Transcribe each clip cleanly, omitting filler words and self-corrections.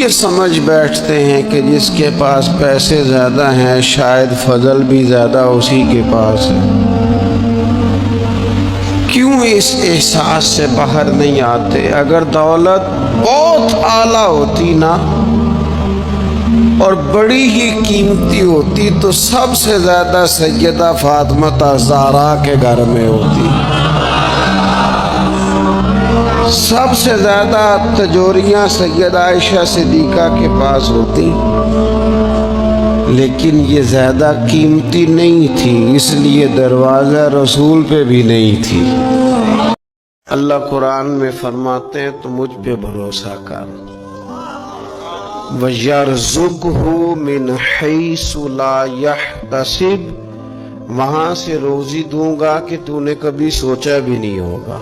یہ سمجھ بیٹھتے ہیں کہ جس کے پاس پیسے زیادہ ہیں شاید فضل بھی زیادہ اسی کے پاس ہے۔ کیوں اس احساس سے باہر نہیں آتے؟ اگر دولت بہت اعلیٰ ہوتی نا اور بڑی ہی قیمتی ہوتی تو سب سے زیادہ سیدہ فاطمہ الزہرا کے گھر میں ہوتی، سب سے زیادہ تجوریاں سیدہ عائشہ صدیقہ کے پاس ہوتی، لیکن یہ زیادہ قیمتی نہیں تھی، اس لیے دروازہ رسول پہ بھی نہیں تھی۔ اللہ قرآن میں فرماتے ہیں تو مجھ پہ بھروسہ کر، وَيَرْزُقْهُ مِنْ حَيْثُ لَا يَحْتَسِبُ، وہاں سے روزی دوں گا کہ تو نے کبھی سوچا بھی نہیں ہوگا۔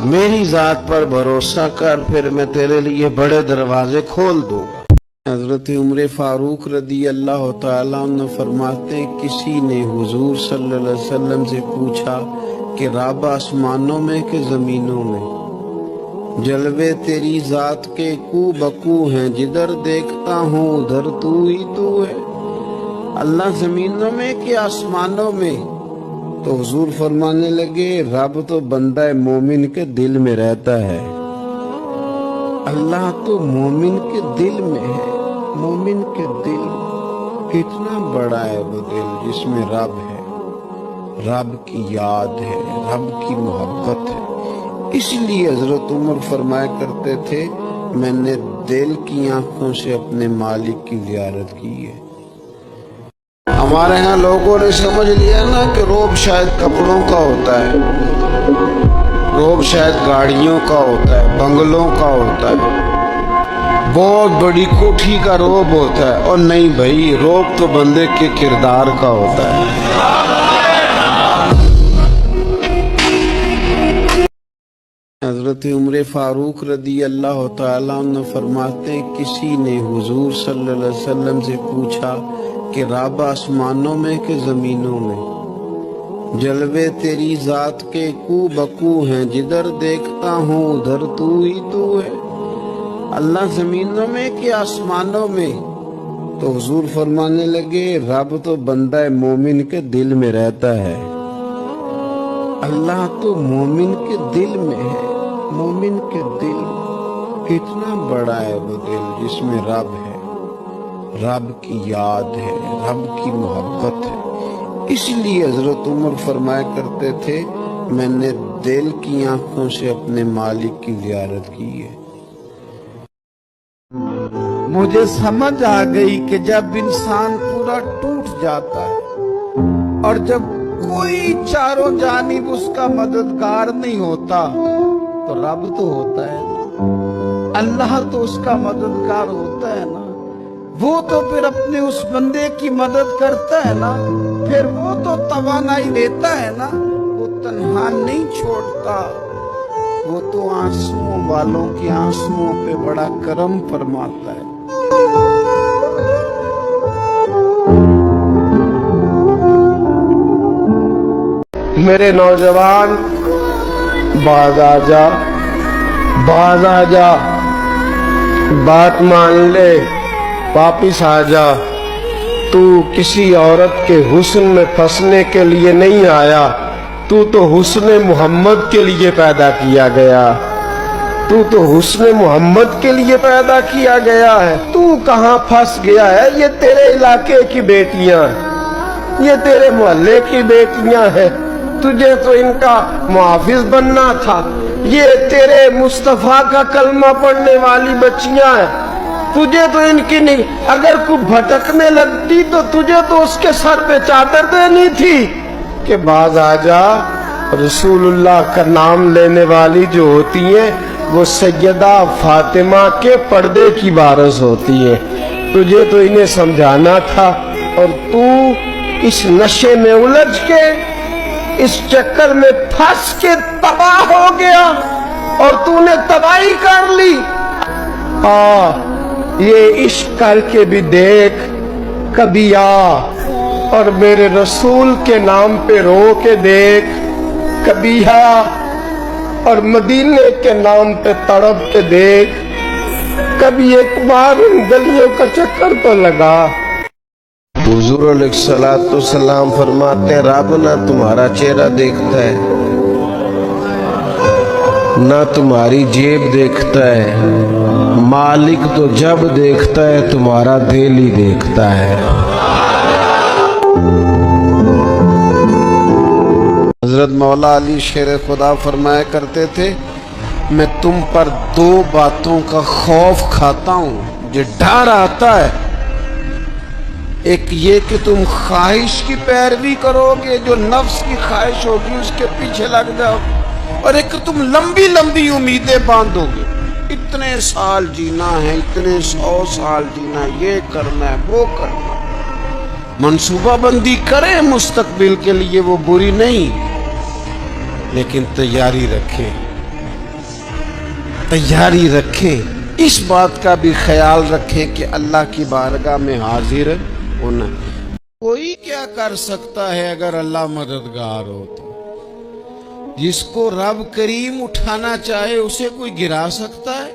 میری ذات پر بھروسہ کر، پھر میں تیرے لیے بڑے دروازے کھول دوں گا۔ حضرت عمر فاروق رضی اللہ تعالیٰ عنہ فرماتے ہیں کسی نے حضور صلی اللہ علیہ وسلم سے پوچھا کہ رب آسمانوں میں کہ زمینوں میں؟ جلوے تیری ذات کے کو بکو ہیں، جدھر دیکھتا ہوں ادھر تو ہی تو ہے۔ اللہ زمینوں میں کہ آسمانوں میں؟ تو حضور فرمانے لگے رب تو بندہ مومن کے دل میں رہتا ہے، اللہ تو مومن کے دل میں ہے۔ مومن کے دل کتنا بڑا ہے وہ دل جس میں رب ہے، رب کی یاد ہے، رب کی محبت ہے۔ اس لیے حضرت عمر فرمایا کرتے تھے میں نے دل کی آنکھوں سے اپنے مالک کی زیارت کی ہے۔ ہمارے ہاں لوگوں نے سمجھ لیا نا کہ روب شاید کپڑوں کا ہوتا ہے، روب شاید گاڑیوں کا ہوتا ہے، بنگلوں کا ہوتا ہے، بہت بڑی کوٹھی کا روب ہوتا ہے، اور نہیں بھائی، روب تو بندے کے کردار کا ہوتا ہے۔ حضرت عمر فاروق رضی اللہ تعالیٰ عنہ فرماتے ہیں کسی نے حضور صلی اللہ علیہ وسلم سے پوچھا کہ رب آسمانوں میں کہ زمینوں میں؟ جلوے تیری ذات کے کو بکو ہیں، جدھر دیکھتا ہوں ادھر تو ہی تو ہے۔ اللہ زمینوں میں کہ آسمانوں میں؟ تو حضور فرمانے لگے رب تو بندہ مومن کے دل میں رہتا ہے، اللہ تو مومن کے دل میں ہے۔ مومن کے دل کتنا بڑا ہے وہ دل جس میں رب ہے، رب کی یاد ہے، رب کی محبت ہے۔ اس لیے حضرت عمر فرمایا کرتے تھے میں نے دل کی آنکھوں سے اپنے مالک کی زیارت کی ہے۔ مجھے سمجھ آ گئی کہ جب انسان پورا ٹوٹ جاتا ہے اور جب کوئی چاروں جانب اس کا مددگار نہیں ہوتا تو رب تو ہوتا ہے نا، اللہ تو اس کا مددگار ہوتا ہے نا، وہ تو پھر اپنے اس بندے کی مدد کرتا ہے نا، پھر وہ تو توانائی دیتا ہے نا، وہ تنہا نہیں چھوڑتا، وہ تو آنسوؤں والوں کی آنسوؤں پہ بڑا کرم فرماتا ہے۔ میرے نوجوان باز آ جا، باز آ جا، بات مان لے، واپس آ جا۔ تو کسی عورت کے حسن میں پھنسنے کے لیے نہیں آیا، تو حسن محمد کے لیے پیدا کیا گیا، تو حسن محمد کے لیے پیدا کیا گیا ہے۔ تو کہاں پھنس گیا ہے؟ یہ تیرے علاقے کی بیٹیاں ہیں، یہ تیرے محلے کی بیٹیاں ہیں، تجھے تو ان کا محافظ بننا تھا۔ یہ تیرے مصطفیٰ کا کلمہ پڑھنے والی بچیاں ہیں، تجھے تو ان کی نہیں، اگر کوئی بھٹکنے لگتی تو تجھے تو اس کے سر پہ چادر دینی تھی کہ باز آ جا۔ رسول اللہ کا نام لینے والی جو ہوتی ہیں وہ سیدہ فاطمہ کے پردے کی وارث ہوتی ہے، تجھے تو انہیں سمجھانا تھا، اور تو اس نشے میں الجھ کے، اس چکر میں پھنس کے تباہ ہو گیا، اور تو نے تباہی کر لی۔ یہ عشق کر کے بھی دیکھ، کبھی آ اور میرے رسول کے نام پہ رو کے دیکھ، کبھی آ اور مدینے کے نام پہ تڑپ کے دیکھ، کبھی ایک بار ان گلیوں کا چکر تو لگا۔ حضور علیہ السلام فرماتے ہیں رب نہ تمہارا چہرہ دیکھتا ہے نہ تمہاری جیب دیکھتا ہے، مالک تو جب دیکھتا ہے تمہارا دل ہی دیکھتا ہے۔ حضرت مولا علی شیر خدا فرمایا کرتے تھے میں تم پر دو باتوں کا خوف کھاتا ہوں جو ڈر آتا ہے، ایک یہ کہ تم خواہش کی پیروی کرو گے، جو نفس کی خواہش ہوگی اس کے پیچھے لگ جاؤ، اور ایک تم لمبی لمبی امیدیں باندھو گے، اتنے سال جینا ہے، اتنے 100 سال جینا، یہ کرنا ہے وہ کرنا ہے۔ منصوبہ بندی کریں مستقبل کے لیے، وہ بری نہیں، لیکن تیاری رکھیں، اس بات کا بھی خیال رکھیں کہ اللہ کی بارگاہ میں حاضر ہونا۔ کوئی کیا کر سکتا ہے اگر اللہ مددگار ہو تو؟ جس کو رب کریم اٹھانا چاہے اسے کوئی گرا سکتا ہے؟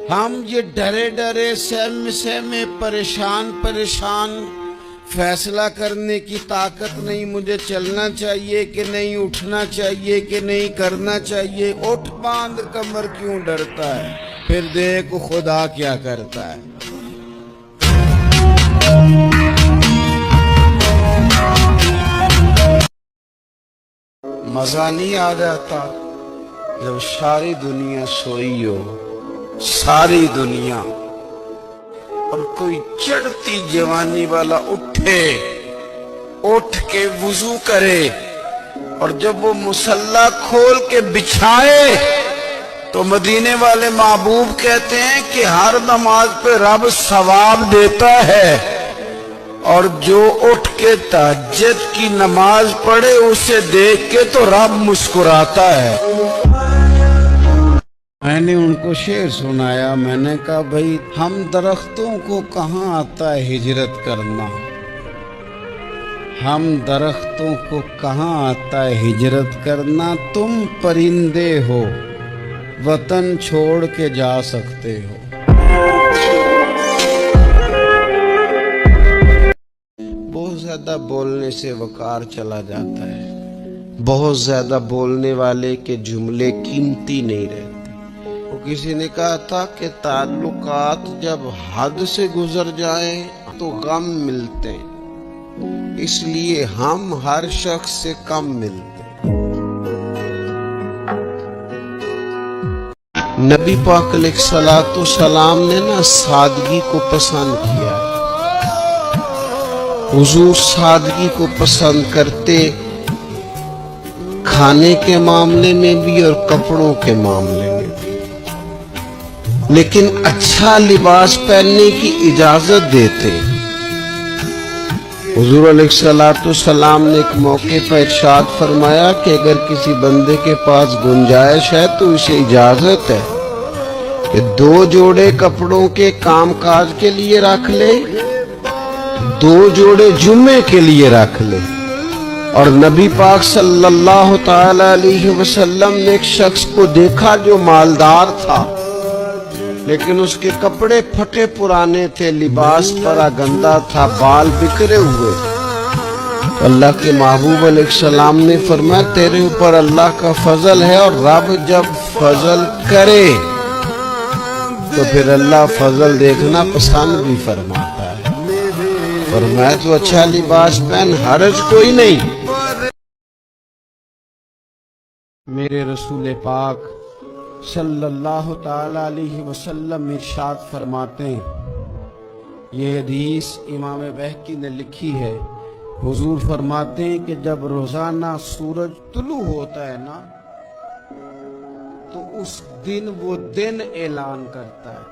ہم یہ ڈرے سہمے پریشان فیصلہ کرنے کی طاقت نہیں، مجھے چلنا چاہیے کہ نہیں، اٹھنا چاہیے کہ نہیں، کرنا چاہیے، اٹھ باندھ کمر کیوں ڈرتا ہے؟ پھر دیکھ خدا کیا کرتا ہے۔ مزہ نہیں آ جاتا جب ساری دنیا سوئی ہو، ساری دنیا، اور کوئی چڑھتی جوانی والا اٹھ کے وضو کرے، اور جب وہ مصلی کھول کے بچھائے تو مدینے والے محبوب کہتے ہیں کہ ہر نماز پہ رب ثواب دیتا ہے، اور جو اٹھ کے تہجد کی نماز پڑھے اسے دیکھ کے تو رب مسکراتا ہے۔ میں نے ان کو شعر سنایا، میں نے کہا بھائی ہم درختوں کو کہاں آتا ہے ہجرت کرنا، ہم درختوں کو کہاں آتا ہے ہجرت کرنا، تم پرندے ہو وطن چھوڑ کے جا سکتے ہو۔ بہت زیادہ بولنے سے وقار چلا جاتا ہے، بہت زیادہ بولنے والے کے جملے قیمتی نہیں رہتے۔ کسی نے کہا تھا کہ تعلقات جب حد سے گزر جائیں تو غم ملتے ہیں، اس لیے ہم ہر شخص سے کم ملتے ہیں۔ نبی پاک علیہ السلام نے سادگی کو پسند کیا، حضور سادگی کو پسند کرتے، کھانے کے معاملے میں بھی اور کپڑوں کے معاملے میں بھی، لیکن اچھا لباس پہننے کی اجازت دیتے۔ حضور علیہ السلام نے ایک موقع پر ارشاد فرمایا کہ اگر کسی بندے کے پاس گنجائش ہے تو اسے اجازت ہے کہ 2 جوڑے کپڑوں کے کام کاج کے لیے رکھ لے، 2 جوڑے جمعے کے لیے رکھ لے۔ اور نبی پاک صلی اللہ تعالی علیہ وسلم نے ایک شخص کو دیکھا جو مالدار تھا، لیکن اس کے کپڑے پھٹے پرانے تھے، لباس پرا گندا تھا، بال بکھرے ہوئے۔ اللہ کے محبوب علیہ السلام نے فرمایا تیرے اوپر اللہ کا فضل ہے، اور رب جب فضل کرے تو پھر اللہ فضل دیکھنا پسند بھی فرماتا ہے۔ فرمایا تو اچھا لباس پہن، حرج کوئی نہیں۔ میرے رسول پاک صلی اللہ تعالی علیہ وسلم ارشاد فرماتے ہیں، یہ حدیث امام بہقی نے لکھی ہے، حضور فرماتے ہیں کہ جب روزانہ سورج طلوع ہوتا ہے نا تو اس دن وہ دن اعلان کرتا ہے،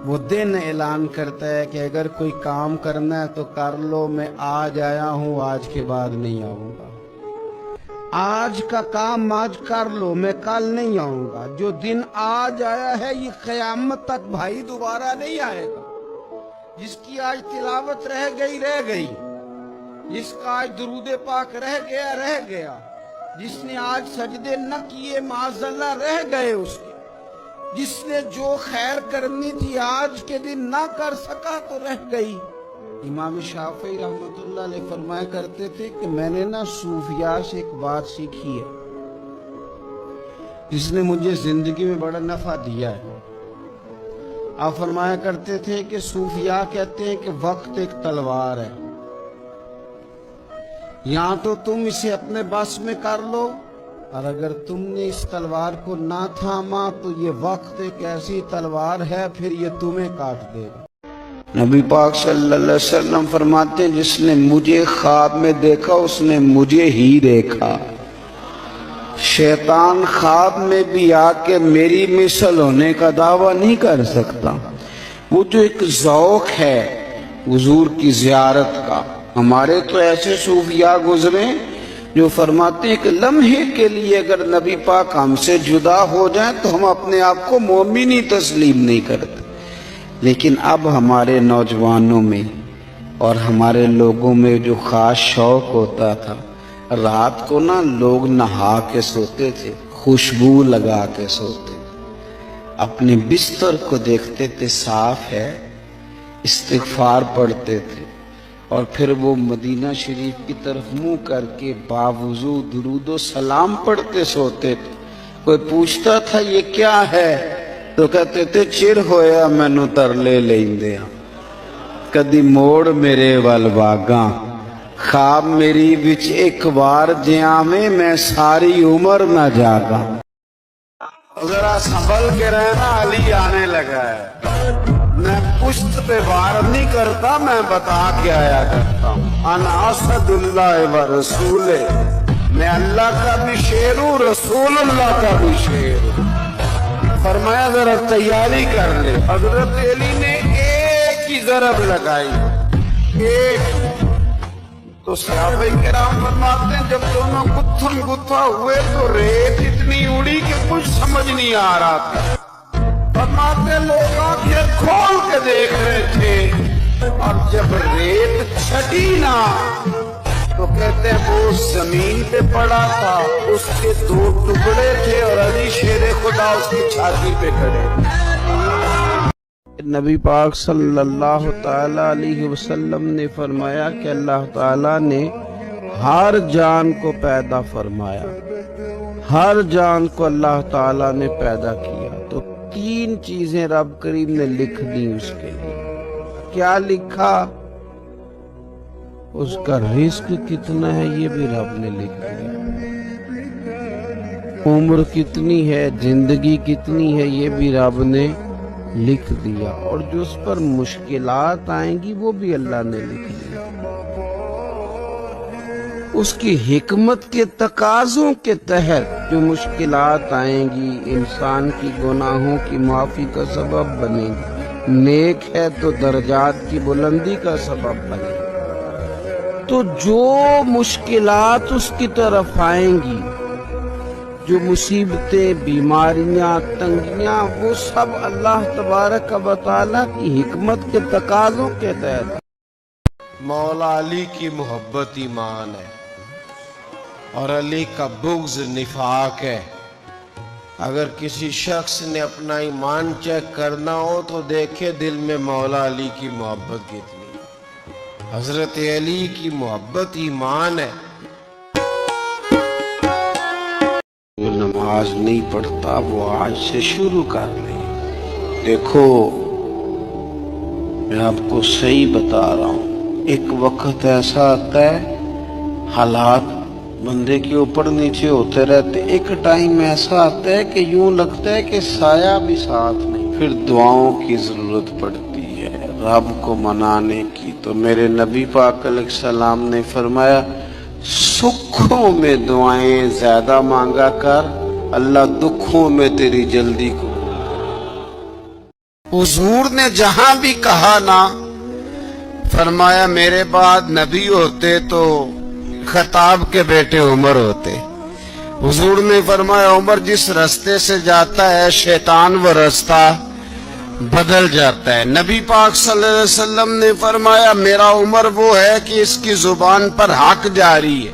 وہ دن اعلان کرتا ہے کہ اگر کوئی کام کرنا ہے تو کر لو، میں آج آیا ہوں، آج کے بعد نہیں آؤں گا، آج کا کام آج کر لو، میں کل نہیں آؤں گا۔ جو دن آج آیا ہے یہ قیامت تک بھائی دوبارہ نہیں آئے گا۔ جس کی آج تلاوت رہ گئی، جس کا آج درود پاک رہ گیا، جس نے آج سجدے نہ کیے معاذ اللہ رہ گئے اس کے، جس نے جو خیر کرنی تھی آج کے دن نہ کر سکا تو رہ گئی۔ امام شافعی رحمۃ اللہ علیہ فرمایا کرتے تھے کہ میں نے صوفیاء سے ایک بات سیکھی ہے جس نے مجھے زندگی میں بڑا نفع دیا ہے۔ آپ فرمایا کرتے تھے کہ صوفیاء کہتے ہیں کہ وقت ایک تلوار ہے، یا تو تم اسے اپنے بس میں کر لو، اور اگر تم نے اس تلوار کو نہ تھاما تو یہ وقت ایک ایسی تلوار ہے پھر یہ تمہیں کاٹ دے گا۔ نبی پاک صلی اللہ علیہ وسلم فرماتے ہیں جس نے مجھے خواب میں دیکھا اس نے مجھے ہی دیکھا۔ شیطان خواب میں بھی آ کے میری مثل ہونے کا دعویٰ نہیں کر سکتا۔ وہ جو ایک ذوق ہے حضور کی زیارت کا، ہمارے تو ایسے صوفیاء گزرے جو فرماتے ہیں کہ لمحے کے لیے اگر نبی پاک ہم سے جدا ہو جائیں تو ہم اپنے آپ کو مومن ہی تسلیم نہیں کرتے۔ لیکن اب ہمارے نوجوانوں میں اور ہمارے لوگوں میں جو خاص شوق ہوتا تھا، رات کو لوگ نہا کے سوتے تھے، خوشبو لگا کے سوتے تھے، اپنے بستر کو دیکھتے تھے صاف ہے، استغفار پڑھتے تھے، اور پھر وہ مدینہ شریف کی طرف منہ کر کے باوضو درود و سلام پڑھتے سوتے تھے۔ کوئی پوچھتا تھا یہ کیا ہے تو کہتے تھے چر ہویا مینوں ترلے لیندے کدی موڑ میرے ول واگاں، خواب میری وچ ایک بار جیاویں میں ساری عمر نہ جاگا۔ ذرا سنبھل کے رہنا، علی آنے لگا ہے۔ میں پشت پہ وار نہیں کرتا، میں بتا کے آیا کرتا ہوں۔ انا اسد اللہ و رسول، میں اللہ کا بھی شیر ہوں، رسول اللہ کا بھی شیر ہوں۔ فرمایا ذرا تیاری کر لے۔ حضرت علی نے ایک ہی ضرب لگائی، ایک۔ تو صحابہ کرام فرماتے ہیں جب دونوں گتھم گتھا ہوئے تو ریت اتنی اڑی کہ کچھ سمجھ نہیں آ رہا تھا۔ فرماتے لوگ آنکھیں کھول کے دیکھ رہے تھے، اور جب ریت چھٹی نہ تو کہتے ہیں وہ زمین پہ پڑا تھا، اس کے دو ٹکڑے تھے اور علی شیر خدا اس کی چھاتی پہ کھڑے۔ نبی پاک صلی اللہ تعالی علیہ وسلم نے فرمایا کہ اللہ تعالی نے ہر جان کو پیدا فرمایا، ہر جان کو اللہ تعالی نے پیدا کیا تو تین چیزیں رب کریم نے لکھ دی اس کے لیے۔ کیا لکھا؟ اس کا رزق کتنا ہے یہ بھی رب نے لکھ دیا، عمر کتنی ہے، زندگی کتنی ہے یہ بھی رب نے لکھ دیا، اور جو اس پر مشکلات آئیں گی وہ بھی اللہ نے لکھ دیا۔ اس کی حکمت کے تقاضوں کے تحت جو مشکلات آئیں گی انسان کی گناہوں کی معافی کا سبب بنے گی، نیک ہے تو درجات کی بلندی کا سبب بنے گی۔ تو جو مشکلات اس کی طرف آئیں گی، جو مصیبتیں، بیماریاں، تنگیاں، وہ سب اللہ تبارک و تعالیٰ کی حکمت کے تقاضوں کے تحت۔ مولا علی کی محبت ایمان ہے اور علی کا بغض نفاق ہے۔ اگر کسی شخص نے اپنا ایمان چیک کرنا ہو تو دیکھے دل میں مولا علی کی محبت کتنی ہے۔ حضرت علی کی محبت ایمان ہے۔ جو نماز نہیں پڑھتا وہ آج سے شروع کر لے۔ دیکھو میں آپ کو صحیح بتا رہا ہوں، ایک وقت ایسا آتا ہے حالات بندے کے اوپر نیچے ہوتے رہتے، ایک ٹائم ایسا آتا ہے کہ یوں لگتا ہے کہ سایہ بھی ساتھ نہیں، پھر دعاؤں کی ضرورت پڑتی ہے رب کو منانے کی۔ تو میرے نبی پاک علیہ السلام نے فرمایا سکھوں میں دعائیں زیادہ مانگا کر، اللہ دکھوں میں تیری جلدی کو۔ حضور نے جہاں بھی کہا نا، فرمایا میرے بعد نبی ہوتے تو خطاب کے بیٹے عمر ہوتے۔ حضور نے فرمایا عمر جس رستے سے جاتا ہے شیطان وہ رستہ بدل جاتا ہے۔ نبی پاک صلی اللہ علیہ وسلم نے فرمایا میرا عمر وہ ہے کہ اس کی زبان پر حق جاری ہے،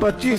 25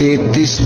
33